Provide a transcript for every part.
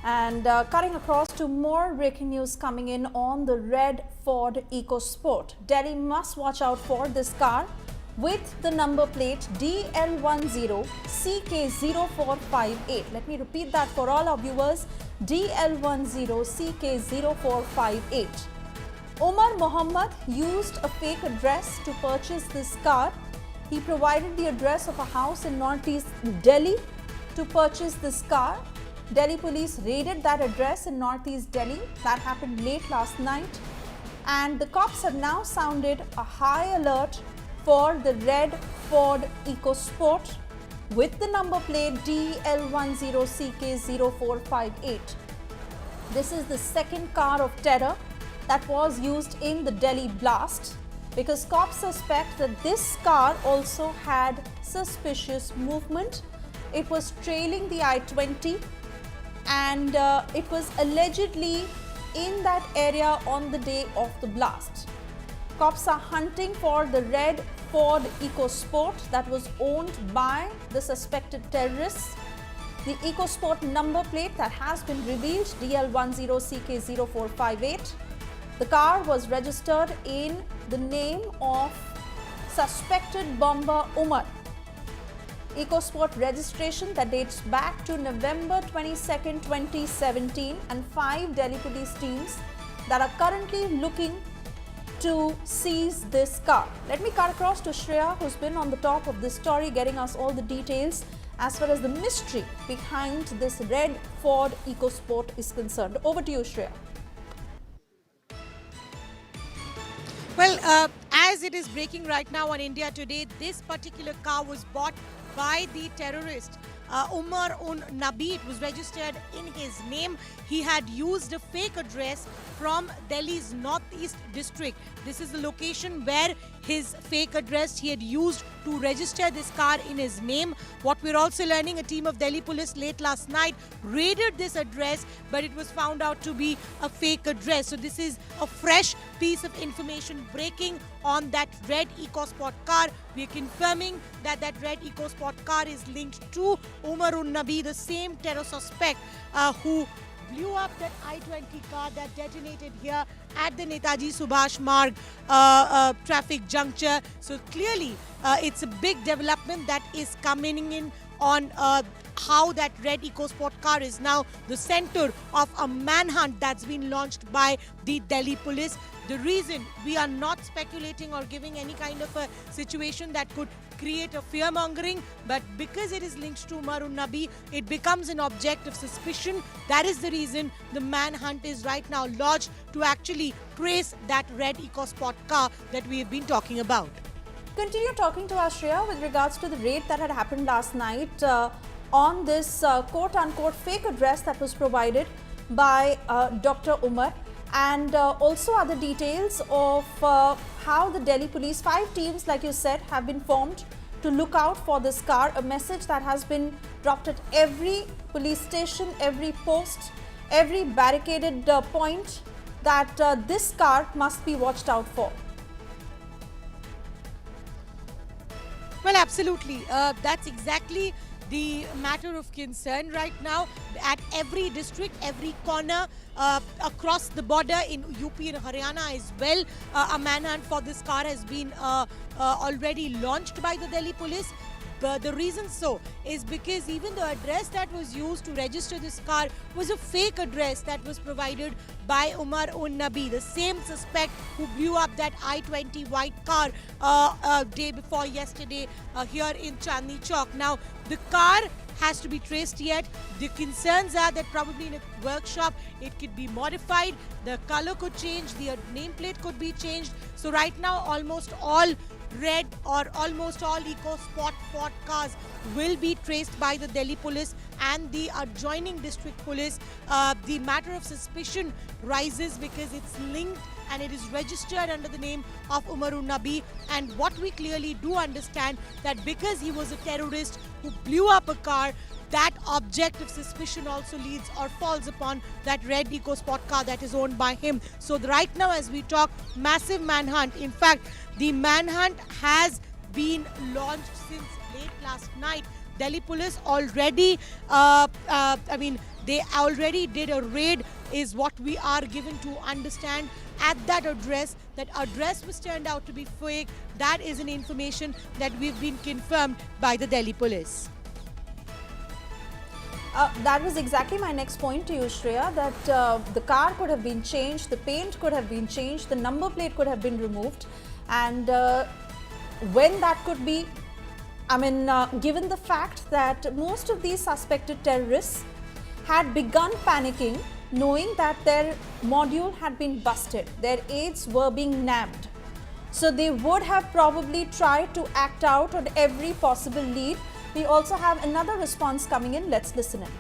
And cutting across to more breaking news coming in on the red Ford EcoSport. Delhi must watch out for this car with the number plate DL10CK0458. Let me repeat that for all our viewers. DL10CK0458. Omar Mohammed used a fake address to purchase this car. He provided the address of a house in northeast Delhi to purchase this car. Delhi police raided that address in northeast Delhi. That happened late last night. And the cops have now sounded a high alert for the red Ford EcoSport with the number plate DL10CK0458. This is the second car of terror that was used in the Delhi blast, because cops suspect that this car also had suspicious movement. It was trailing the I-20 and it was allegedly in that area on the day of the blast. Cops are hunting for the red Ford EcoSport that was owned by the suspected terrorists. The EcoSport number plate that has been revealed, DL10CK0458. The car was registered in the name of suspected bomber Umar. EcoSport registration that dates back to November 22nd, 2017, and 5 Delhi police teams that are currently looking to seize this car. Let me cut across to Shreya, who's been on the top of this story, getting us all the details as far as the mystery behind this red Ford EcoSport is concerned. Over to you, Shreya. Well, as it is breaking right now on India Today, this particular car was bought by the terrorist Umar un Nabi. It was registered in his name. He had used a fake address from Delhi's northeast district. This is the location where his fake address he had used to register this car in his name. What we're also learning, a team of Delhi police late last night raided this address, but it was found out to be a fake address. So this is a fresh piece of information breaking on that red EcoSport car. We are confirming that that red EcoSport car is linked to Umar un Nabi, the same terror suspect who blew up that I-20 car that detonated here at the Netaji Subhash Marg traffic juncture. So clearly, it's a big development that is coming in on how that red EcoSport car is now the center of a manhunt that's been launched by the Delhi police. The reason we are not speculating or giving any kind of a situation that could create a fear-mongering, but because it is linked to Umar un Nabi, it becomes an object of suspicion. That is the reason the manhunt is right now lodged to actually trace that red EcoSport car that we have been talking about. Continue talking to us, Shreya, with regards to the raid that had happened last night on this quote-unquote fake address that was provided by Dr. Umar, and also other details of how the Delhi police, 5 teams, like you said, have been formed to look out for this car. A message that has been dropped at every police station, every post, every barricaded point, that this car must be watched out for. Well, absolutely. That's exactly the matter of concern right now. At every district, every corner, across the border in UP and Haryana as well, a manhunt for this car has been already launched by the Delhi police. But the reason so is because even the address that was used to register this car was a fake address that was provided by Umar un Nabi, the same suspect who blew up that I-20 white car day before yesterday here in Chandni Chowk. Now, the car has to be traced yet. The concerns are that probably in a workshop it could be modified, the color could change, the nameplate could be changed. So right now almost all red or almost all EcoSport Ford cars will be traced by the Delhi police and the adjoining district police. The matter of suspicion rises because it's linked and it is registered under the name of Umar un Nabi. And what we clearly do understand, that because he was a terrorist who blew up a car, that object of suspicion also leads or falls upon that red EcoSport car that is owned by him. So right now as we talk, massive manhunt. In fact, the manhunt has been launched since late last night. Delhi police already, they already did a raid, is what we are given to understand, at that address. That address was turned out to be fake. That is an information that we've been confirmed by the Delhi police. That was exactly my next point to you, Shreya, that the car could have been changed, the paint could have been changed, the number plate could have been removed. And when that could be, given the fact that most of these suspected terrorists had begun panicking, knowing that their module had been busted, their aides were being nabbed. So they would have probably tried to act out on every possible lead. We also have another response coming in. Let's listen in.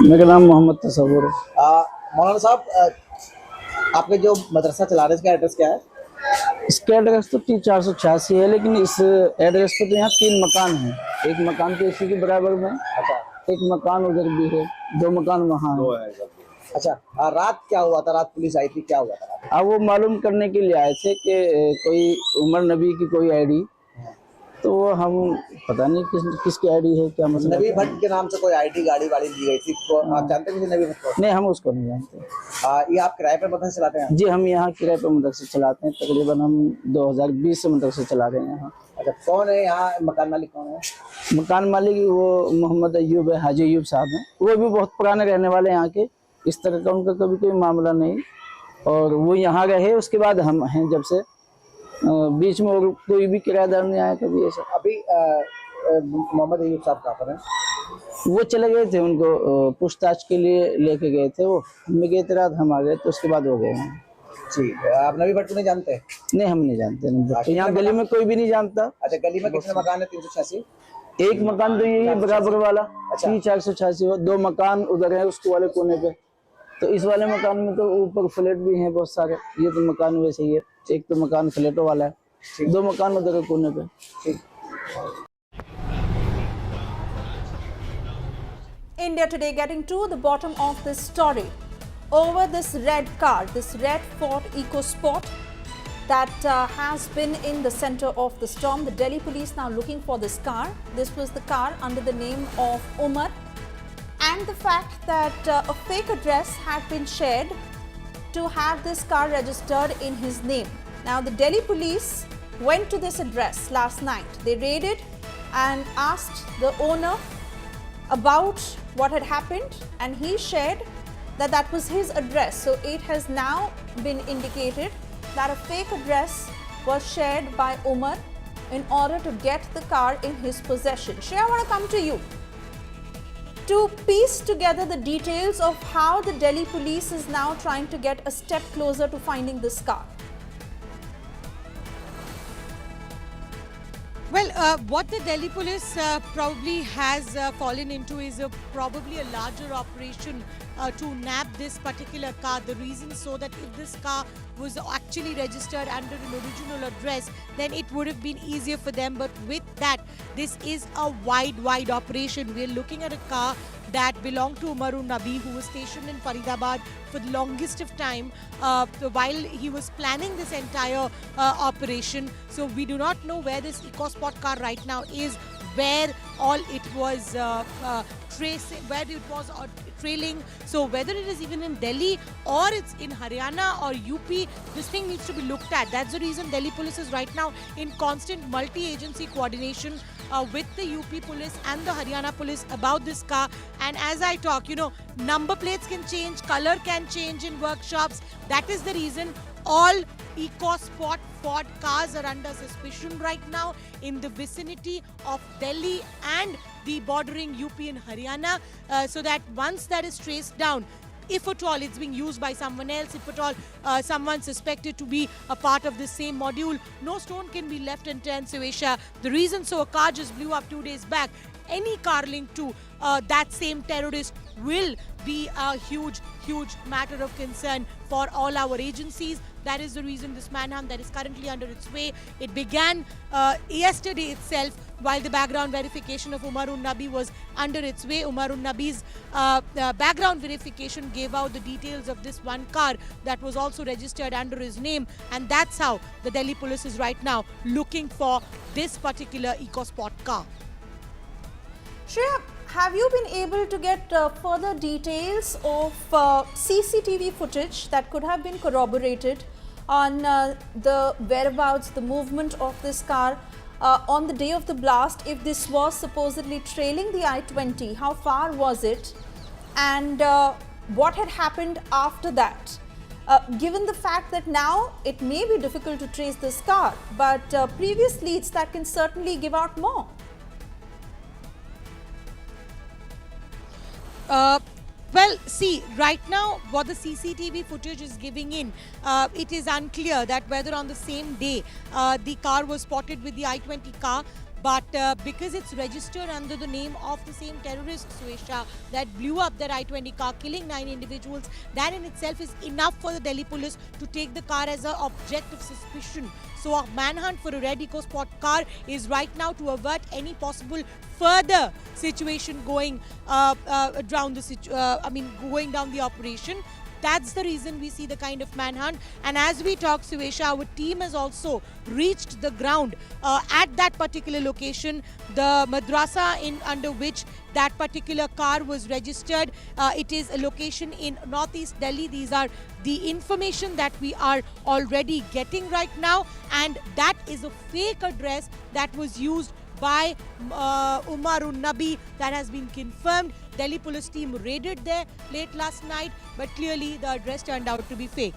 मेरा नाम मोहम्मद तसव्वुर है। मौलाना साहब, आपके जो मदरसा चला रहे हैं इसका एड्रेस क्या है? इसका एड्रेस तो T486 है, लेकिन इस एड्रेस पे तो यहाँ 3 मकान हैं। एक मकान तो इसी के बराबर में, एक मकान उधर भी है, 2 मकान वहाँ है। अच्छा, रात क्या हुआ था? रात पुलिस आई थी, क्या हुआ था? अब वो मालूम करने के लिए आए थे कि कोई उमर नबी की कोई आईडी, तो हम पता नहीं किसकी आईडी है, क्या मतलब। नबी भट्ट के नाम से कोई आईडी गाड़ी दी गई थी, तो आप जानते हैं नबी भट्ट को? नहीं, हम उसको नहीं जानते। ये आप किराए पर मदरसा चलाते हैं? जी, हम यहाँ किराए पर मदरसा चलाते हैं। तकरीबन हम 2020 से मदरसा चला रहे हैं यहाँ। अच्छा, कौन है यहाँ मकान मालिक? कौन है मकान मालिक? वो मोहम्मद अयूब है, हाजी अयूब साहब हैं। वो भी बहुत पुराने रहने वाले यहाँ के, इस तरह का उनका कभी कोई मामला नहीं। और वो यहाँ रहे, उसके बाद हम हैं जब से, बीच में और कोई भी किराएदार नहीं आया कभी ऐसा। अभी मोहम्मद अयूब साहब कहाँ पर हैं? वो चले गए थे, उनको पूछताछ के लिए लेके गए थे। वो हम गए थे रात, हम आ गए तो उसके बाद हो गए हैं। ठीक है, आप नबी भट्ट को नहीं जानते? नहीं, हम नहीं जानते नबी भट्ट। यहाँ गली में कोई भी नहीं जानता। अच्छा, गली में कितने मकान है? 386। एक मकान तो यही बराबर वाला। अच्छा। T486 2 मकान उधर है उसको वाले कोने पे। तो इस वाले मकान में तो ऊपर फ्लैट भी हैं बहुत सारे। ये तो मकान वैसे ही है, एक तो मकान फ्लैटों वाला है, 2 मकान उधर कोने पे। ठीक। India Today getting to the bottom of this story over this red car, this red Ford EcoSport that has been in the center of the storm. The Delhi police now looking for this car. This was the car under the name of Umar, and the fact that a fake address had been shared to have this car registered in his name. Now the Delhi police went to this address last night. They raided and asked the owner about what had happened, and he shared that that was his address. So it has now been indicated that a fake address was shared by Umar in order to get the car in his possession. Shreya, I want to come to you to piece together the details of how the Delhi police is now trying to get a step closer to finding this car. Well, what the Delhi police probably has fallen into is probably a larger operation to nab this particular car. The reason so that if this car was actually registered under an original address, then it would have been easier for them. But with that, this is a wide operation. We're looking at a car that belonged to Umarun Nabi, who was stationed in Faridabad for the longest of time while he was planning this entire operation. So we do not know where this EcoSport car right now is, where all it was trailing. So whether it is even in Delhi or it's in Haryana or UP, this thing needs to be looked at. That's the reason Delhi police is right now in constant multi-agency coordination with the UP police and the Haryana police about this car. And as I talk, number plates can change, color can change in workshops. That is the reason all EcoSport Ford cars are under suspicion right now in the vicinity of Delhi and the bordering UP and Haryana, so that once that is traced down, if at all it's being used by someone else, if at all someone suspected to be a part of the same module, no stone can be left unturned, Suesha. The reason so a car just blew up 2 days back, any car linked to that same terrorist will be a huge matter of concern for all our agencies. That is the reason this manhunt that is currently under its way. It began yesterday itself while the background verification of Umarun Nabi was under its way. Umarun Nabi's background verification gave out the details of this one car that was also registered under his name, and that's how the Delhi police is right now looking for this particular EcoSport car. Shreya, have you been able to get further details of CCTV footage that could have been corroborated on the whereabouts, the movement of this car on the day of the blast? If this was supposedly trailing the I-20, how far was it, and what had happened after that? Given the fact that now it may be difficult to trace this car, but previous leads that can certainly give out more. Well, see, right now what the CCTV footage is giving in, it is unclear that whether on the same day the car was spotted with the I-20 car, but because it's registered under the name of the same terrorist, Suesha, that blew up that I-20 car, killing 9 individuals, that in itself is enough for the Delhi police to take the car as an object of suspicion. So a manhunt for a red EcoSport car is right now to avert any possible further situation going down the operation. That's the reason we see the kind of manhunt. And as we talk, Suesha, our team has also reached the ground at that particular location, the madrasa under which that particular car was registered. It is a location in Northeast Delhi. These are the information that we are already getting right now, and that is a fake address that was used by Umarun Nabi. That has been confirmed. Delhi police team raided there late last night, but clearly the address turned out to be fake.